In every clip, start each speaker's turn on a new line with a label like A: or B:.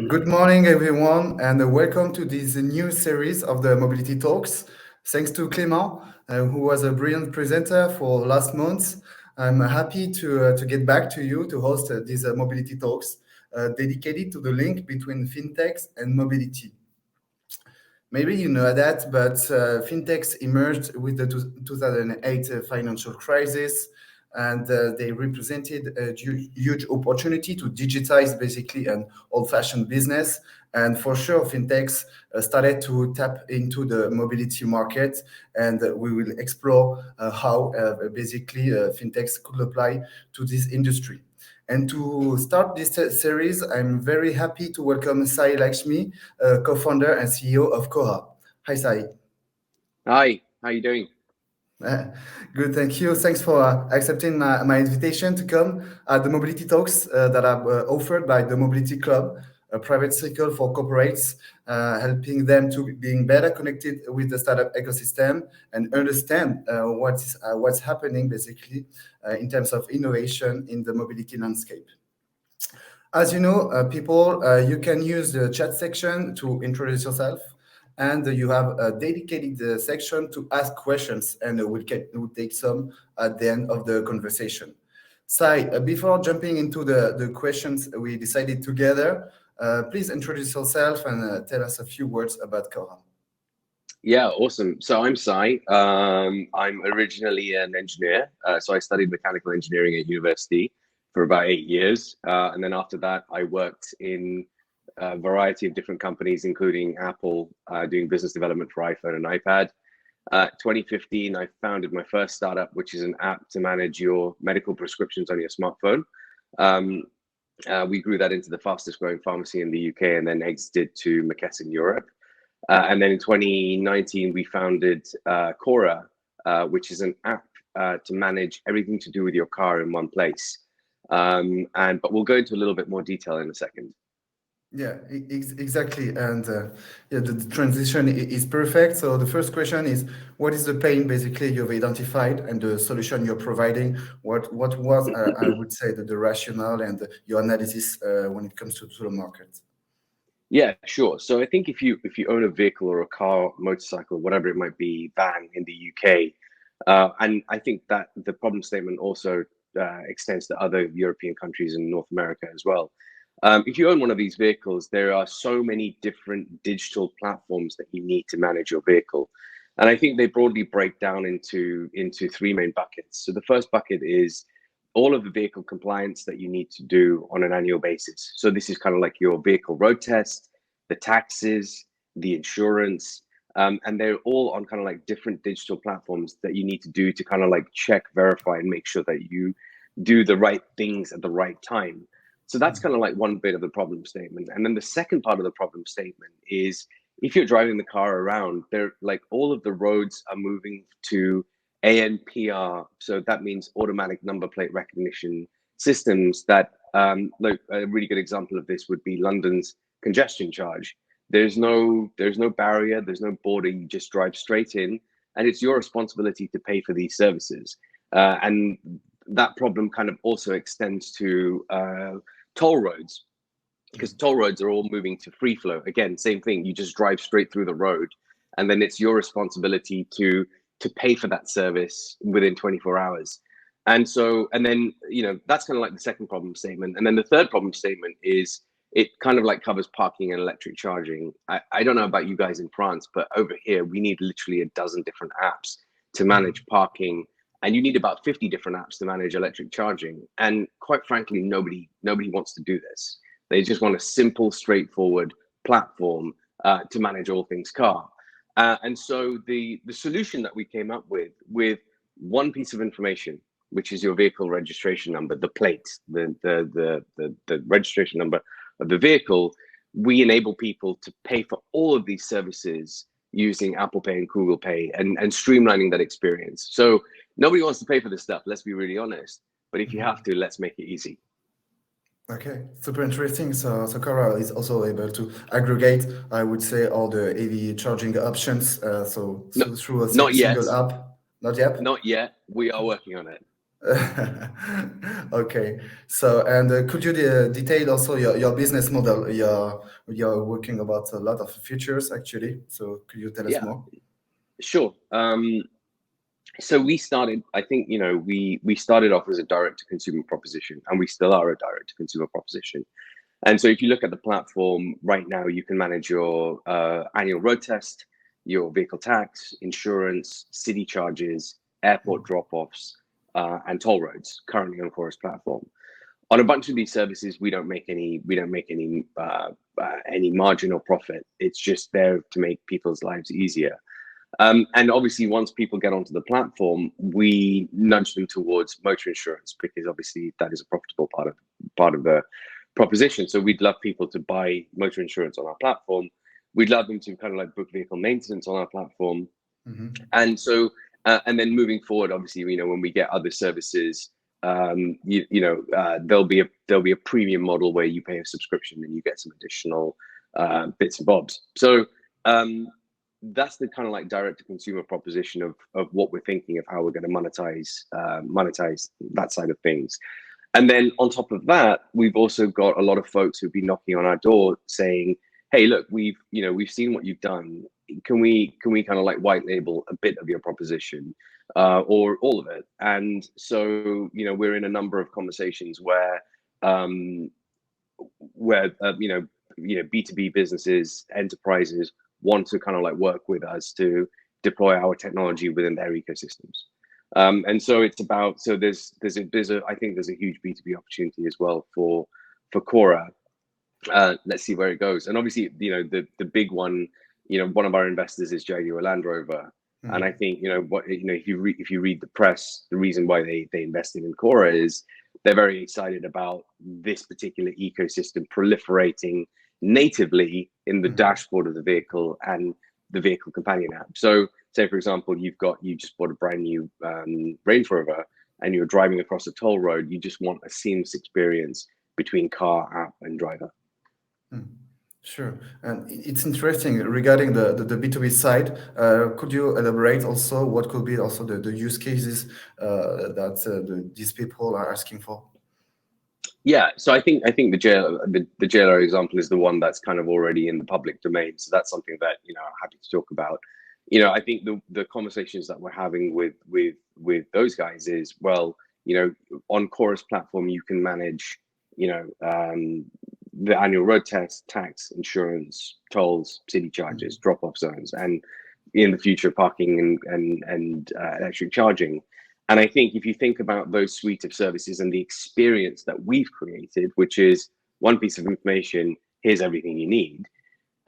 A: Good morning, everyone, and welcome to this new series of the Mobility Talks. Thanks to Clément, who was a brilliant presenter for last month. I'm happy to get back to you to host these Mobility Talks dedicated to the link between fintechs and mobility. Maybe you know that, but fintechs emerged with the 2008 financial crisis, and they represented a huge opportunity to digitize basically an old-fashioned business. And for sure, fintechs started to tap into the mobility market, and we will explore how basically fintechs could apply to this industry. And to start this series, I'm very happy to welcome Sai Lakshmi, co-founder and CEO of Caura. Hi, Sai.
B: Hi, how you doing?
A: Uh, Good, thank you. Thanks for accepting my invitation to come at the Mobility Talks that are offered by the Mobility Club, a private circle for corporates, helping them to being better connected with the startup ecosystem and understand what's happening basically in terms of innovation in the mobility landscape. As you know, people, you can use the chat section to introduce yourself, and you have a dedicated section to ask questions, and we'll take some at the end of the conversation. Sai, before jumping into the questions we decided together, please introduce yourself and tell us a few words about Caura.
B: Yeah, awesome. So I'm Sai. I'm originally an engineer. So I studied mechanical engineering at university for about 8 years. And then after that, I worked in a variety of different companies, including Apple, doing business development for iPhone and iPad. 2015, I founded my first startup, which is an app to manage your medical prescriptions on your smartphone. We grew that into the fastest growing pharmacy in the UK and then exited to McKesson Europe. And then in 2019, we founded Caura, which is an app to manage everything to do with your car in one place. But we'll go into a little bit more detail in a second.
A: Yeah, exactly. And yeah, the transition is perfect. So the first question is, what is the pain basically you've identified and the solution you're providing? What was, I would say, the rationale and your analysis when it comes to the market?
B: Yeah, sure. So I think if you own a vehicle or a car, motorcycle, whatever it might be, van in the UK, and I think that the problem statement also extends to other European countries and North America as well. If you own one of these vehicles, there are so many different digital platforms that you need to manage your vehicle. And I think they broadly break down into three main buckets. So the first bucket is all of the vehicle compliance that you need to do on an annual basis. So this is kind of like your vehicle road test, the taxes, the insurance, and they're all on kind of like different digital platforms that you need to do to kind of like check, verify, and make sure that you do the right things at the right time. So that's kind of like one bit of the problem statement. And then the second part of the problem statement is if you're driving the car around, they're like all of the roads are moving to ANPR. So that means automatic number plate recognition systems that like a really good example of this would be London's congestion charge. There's no barrier, there's no border, you just drive straight in and it's your responsibility to pay for these services. And that problem kind of also extends to toll roads, because toll roads are all moving to free flow. Again, same thing, you just drive straight through the road and then it's your responsibility to pay for that service within 24 hours. And then, that's kind of like the second problem statement. And then the third problem statement is it kind of like covers parking and electric charging. I don't know about you guys in France, but over here, we need literally a dozen different apps to manage parking. And you need about 50 different apps to manage electric charging. And quite frankly, nobody wants to do this. They just want a simple, straightforward platform to manage all things car. And so the solution that we came up with one piece of information, which is your vehicle registration number, the plate, the registration number of the vehicle, we enable people to pay for all of these services using Apple Pay and Google Pay and streamlining that experience. So nobody wants to pay for this stuff, let's be really honest. But if you have to, let's make it easy.
A: Okay, super interesting. So Caura is also able to aggregate, I would say, all the AV charging options. Through a
B: Not yet.
A: single app. Not yet.
B: Not yet. We are working on it.
A: Okay. So, and could you detail also your business model? You're working about a lot of features actually. So, could you tell us
B: Yeah,
A: more?
B: sure. So we started, I think, we started off as a direct to consumer proposition, and we still are a direct to consumer proposition. And so if you look at the platform right now, you can manage your annual road test, your vehicle tax, insurance, city charges, airport drop-offs, and toll roads currently on Cora's platform. On a bunch of these services, we don't make any margin or profit. It's just there to make people's lives easier. And obviously, once people get onto the platform, we nudge them towards motor insurance because obviously that is a profitable part of the proposition. So we'd love people to buy motor insurance on our platform. We'd love them to kind of like book vehicle maintenance on our platform.
A: Mm-hmm.
B: And so, and then moving forward, obviously, when we get other services, there'll be a premium model where you pay a subscription and you get some additional bits and bobs. So that's the kind of like direct to consumer proposition of what we're thinking of how we're going to monetize that side of things. And then on top of that, we've also got a lot of folks who've been knocking on our door saying, "Hey, look, we've seen what you've done. Can we kind of like white label a bit of your proposition, or all of it?" And so we're in a number of conversations where B2B businesses, enterprises want to kind of like work with us to deploy our technology within their ecosystems. And so it's about, so I think there's a huge B2B opportunity as well for Caura. Let's see where it goes. And obviously, the big one, one of our investors is Jaguar Land Rover. And I think, if you read the press, the reason why they invested in Caura is they're very excited about this particular ecosystem proliferating natively in the dashboard of the vehicle and the vehicle companion app. So say, for example, you just bought a brand new Range Rover and you're driving across a toll road. You just want a seamless experience between car, app, and driver.
A: Sure. And it's interesting regarding the B2B side. Could you elaborate also what could be also the use cases that these people are asking for?
B: Yeah, so I think the JLR example is the one that's kind of already in the public domain. So that's something that I'm happy to talk about. I think the conversations that we're having with those guys is, well, on Caura's platform you can manage the annual road test, tax, insurance, tolls, city charges, drop-off zones, and in the future parking and electric charging. And I think if you think about those suite of services and the experience that we've created, which is one piece of information, here's everything you need.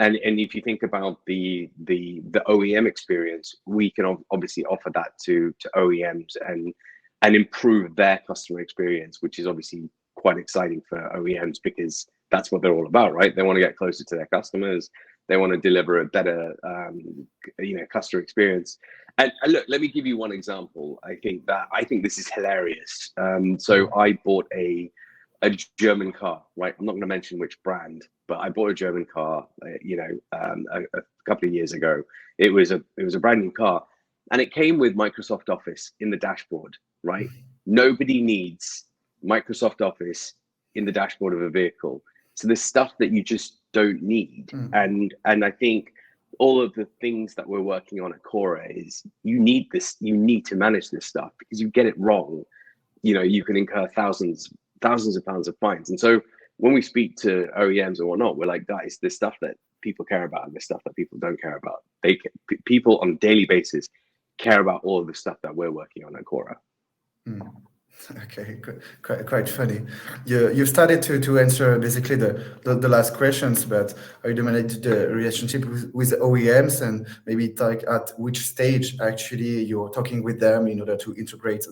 B: And if you think about the OEM experience, we can obviously offer that to OEMs and improve their customer experience, which is obviously quite exciting for OEMs because that's what they're all about, right? They want to get closer to their customers. They want to deliver a better, customer experience. And look, let me give you one example. I think this is hilarious. So I bought a German car, right? I'm not going to mention which brand, but I bought a German car, a couple of years ago. It was a brand new car, and it came with Microsoft Office in the dashboard, right? Nobody needs Microsoft Office in the dashboard of a vehicle. So there's stuff that you just don't need. And I think all of the things that we're working on at Caura is you need to manage this stuff, because you get it wrong, you can incur thousands of pounds of fines. And so when we speak to OEMs and whatnot, we're like, guys, there's stuff that people care about and there's stuff that people don't care about. People on a daily basis care about all of the stuff that we're working on at Caura.
A: Okay, quite funny. You've started to answer basically the last questions, but how do you manage the relationship with OEMs, and maybe like at which stage actually you're talking with them in order to integrate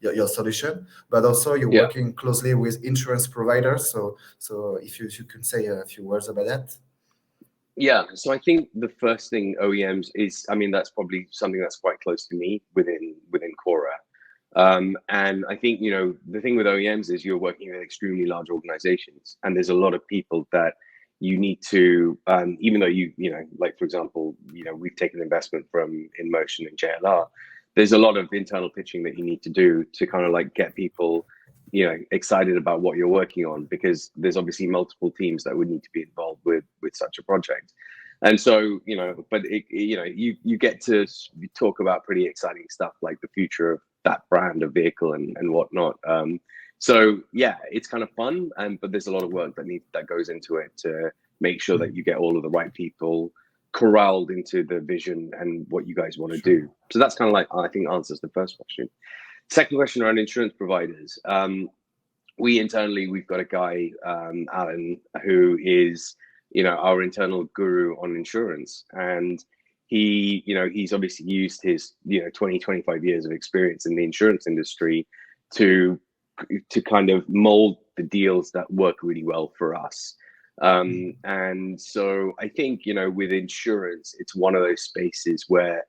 A: your solution, but also you're working closely with insurance providers. So if you can say a few words about that.
B: Yeah, so I think the first thing OEMs is, that's probably something that's quite close to me within Caura. And I think, the thing with OEMs is you're working with extremely large organizations, and there's a lot of people that you need to, even though like, for example, we've taken investment from InMotion and JLR, there's a lot of internal pitching that you need to do to kind of like get people, excited about what you're working on, because there's obviously multiple teams that would need to be involved with such a project. And so, but you get to talk about pretty exciting stuff like the future of that brand of vehicle and whatnot. So yeah, it's kind of fun, but there's a lot of work that goes into it to make sure that you get all of the right people corralled into the vision and what you guys want to do. So that's kind of like, I think, answers the first question. Second question around insurance providers. We've got a guy, Alan, who is, our internal guru on insurance. And he's obviously used his, 20, 25 years of experience in the insurance industry to kind of mold the deals that work really well for us. And so I think, with insurance, it's one of those spaces where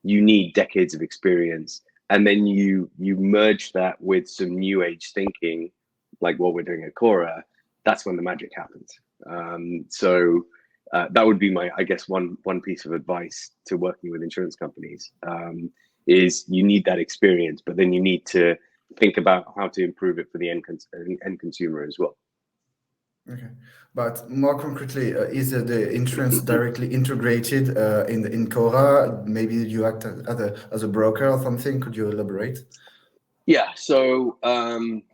B: you need decades of experience, and then you merge that with some new age thinking, like what we're doing at Caura. That's when the magic happens. So that would be my, I guess, one piece of advice to working with insurance companies, is you need that experience, but then you need to think about how to improve it for the end consumer as well.
A: Okay, but more concretely, is the insurance directly integrated in Caura? Maybe you act as a broker or something. Could you elaborate?
B: Yeah, so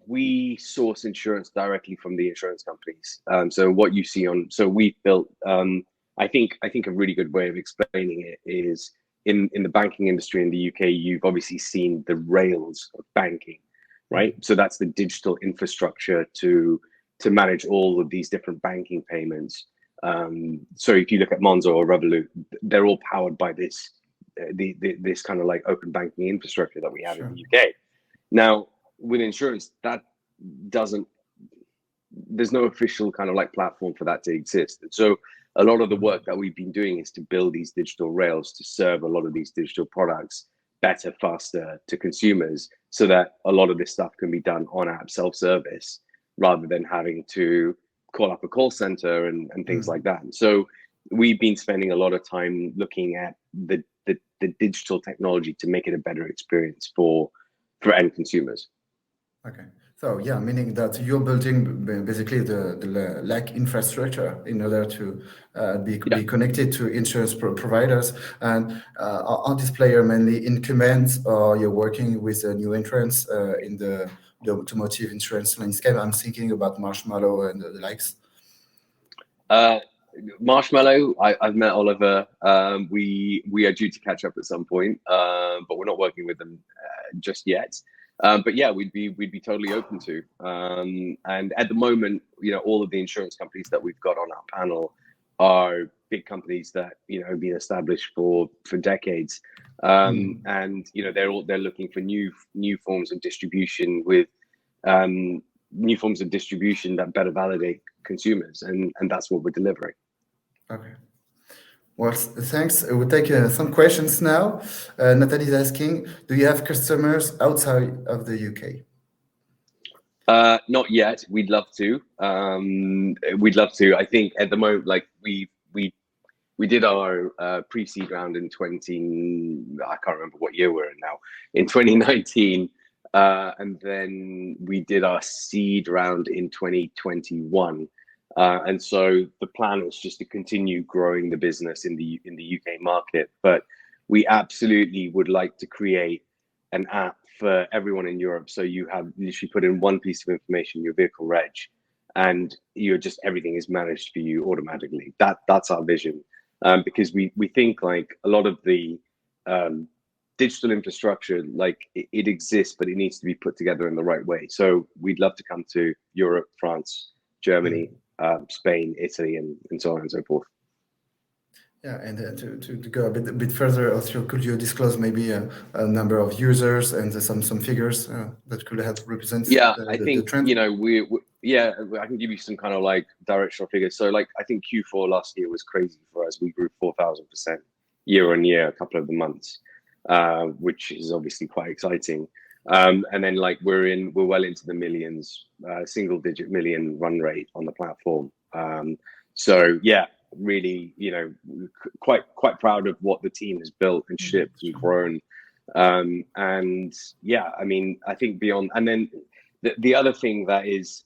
B: we source insurance directly from the insurance companies. So what you see so we've built, I think a really good way of explaining it is in the banking industry in the UK, you've obviously seen the rails of banking, right? So that's the digital infrastructure to manage all of these different banking payments. So if you look at Monzo or Revolut, they're all powered by this kind of like open banking infrastructure that we have in the UK. Now, with insurance, there's no official kind of like platform for that to exist. And so a lot of the work that we've been doing is to build these digital rails to serve a lot of these digital products better, faster to consumers, so that a lot of this stuff can be done on app self-service rather than having to call up a call center and things like that. So we've been spending a lot of time looking at the digital technology to make it a better experience for end consumers.
A: Okay, so yeah, meaning that you're building basically the like infrastructure in order to be connected to insurance providers. And are this player mainly incumbents, or you're working with a new entrants in the automotive insurance landscape? I'm thinking about Marshmallow and the likes.
B: Marshmallow, I've met Oliver. We are due to catch up at some point, but we're not working with them just yet. But yeah, we'd be totally open to. And at the moment, all of the insurance companies that we've got on our panel are big companies that have been established for decades, and they're looking for new forms of distribution with new forms of distribution that better validate consumers, and that's what we're delivering.
A: Okay. Well, thanks. We'll take some questions now. Natalie is asking, do you have customers outside of the UK?
B: Not yet. We'd love to. I think at the moment, like we did our pre-seed round in I can't remember what year we're in now, in 2019. And then we did our seed round in 2021. And so the plan was just to continue growing the business in the UK market. But we absolutely would like to create an app for everyone in Europe. So you have literally put in one piece of information, your vehicle reg, and everything is managed for you automatically. That's our vision. Because we think like a lot of the digital infrastructure, like it exists, but it needs to be put together in the right way. So we'd love to come to Europe, France, Germany, Spain, Italy, and so on and so forth.
A: Yeah, and to go a bit further, also, could you disclose maybe a number of users and some figures that could help represent the trend?
B: I can give you some kind of like directional figures. So like I think Q4 last year was crazy for us. We grew 4,000% year on year, a couple of the months, which is obviously quite exciting. And then like we're well into the millions, single digit million run rate on the platform. So yeah, really, quite proud of what the team has built and shipped and grown. And yeah, I mean, I think beyond, and then the other thing that is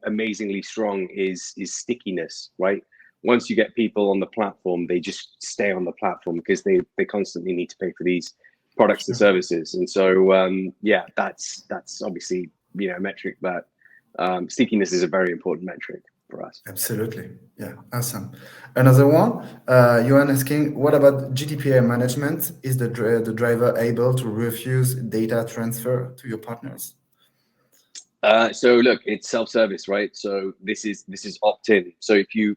B: amazingly strong is stickiness, right? Once you get people on the platform, they just stay on the platform because they constantly need to pay for these products and services. And so yeah, that's obviously, you know, a metric that stickiness is a very important metric for us.
A: Absolutely. Yeah, awesome. Another one, you are asking, what about GDPR management? Is the driver able to refuse data transfer to your partners?
B: So look, it's self-service, right? So this is opt-in. So if you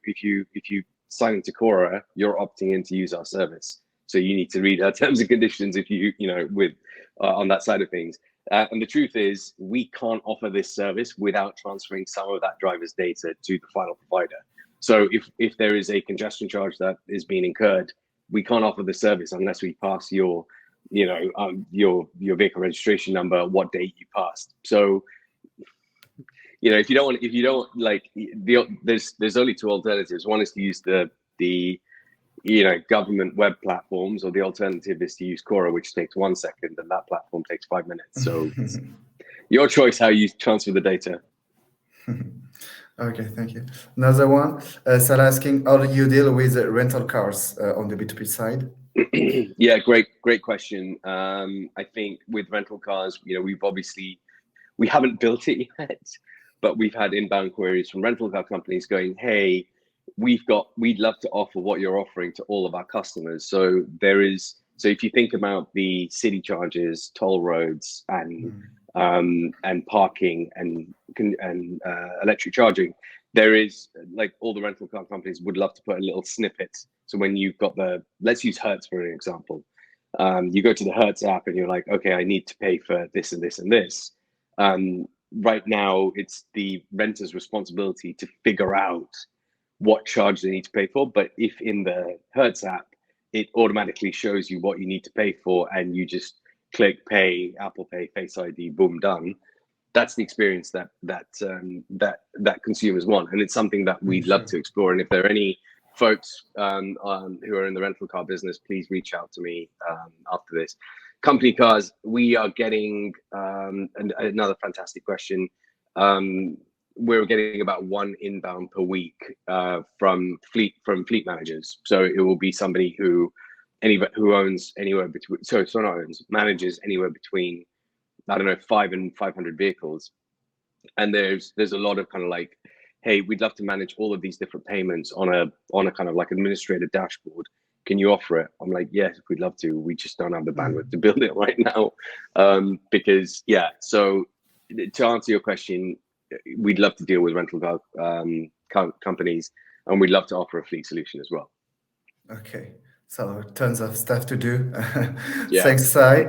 B: sign into Caura, you're opting in to use our service. So you need to read our terms and conditions if you know with on that side of things. And the truth is, we can't offer this service without transferring some of that driver's data to the final provider. So if there is a congestion charge that is being incurred, we can't offer the service unless we pass your, you know, your vehicle registration number, what date you passed. So, you know, if you don't like, there's only two alternatives. One is to use the you know, government web platforms, or the alternative is to use Caura, which takes 1 second, and that platform takes 5 minutes. So it's your choice how you transfer the data.
A: Okay, thank you. Another one, Sarah asking, how do you deal with rental cars on the B2B side?
B: Yeah, great question. I think with rental cars, you know, we haven't built it yet, but we've had inbound queries from rental car companies going, hey, we'd love to offer what you're offering to all of our customers. So if you think about the city charges, toll roads, and parking and electric charging, there is, like, all the rental car companies would love to put a little snippet. So when you've got let's use Hertz for an example. You go to the Hertz app and you're like, okay, I need to pay for this and this and this. Right now, it's the renter's responsibility to figure out what charge they need to pay for. But if in the Hertz app, it automatically shows you what you need to pay for, and you just click pay, Apple Pay, Face ID, boom, done. That's the experience that consumers want, and it's something that we'd love to explore. And if there are any folks who are in the rental car business, please reach out to me after this. Company cars, we are getting another fantastic question. We're getting about 1 inbound per week from fleet managers. So it will be somebody who owns anywhere between, manages anywhere between, I don't know, 5 and 500 vehicles. And there's a lot of kind of like, hey, we'd love to manage all of these different payments on a kind of like administrative dashboard. Can you offer it? I'm like, yes, we'd love to. We just don't have the bandwidth to build it right now. Because yeah, so to answer your question, we'd love to deal with rental car companies, and we'd love to offer a fleet solution as well.
A: Okay, so tons of stuff to do.
B: Yeah.
A: Thanks, Sai.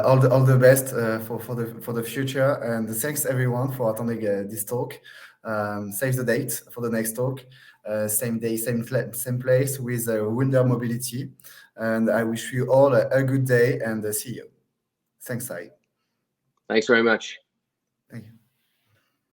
A: All the best for the future, and thanks everyone for attending this talk. Save the date for the next talk. Same day, same place with Winder Mobility. And I wish you all a good day, and see you. Thanks, Sai.
B: Thanks very much.
A: Thank you.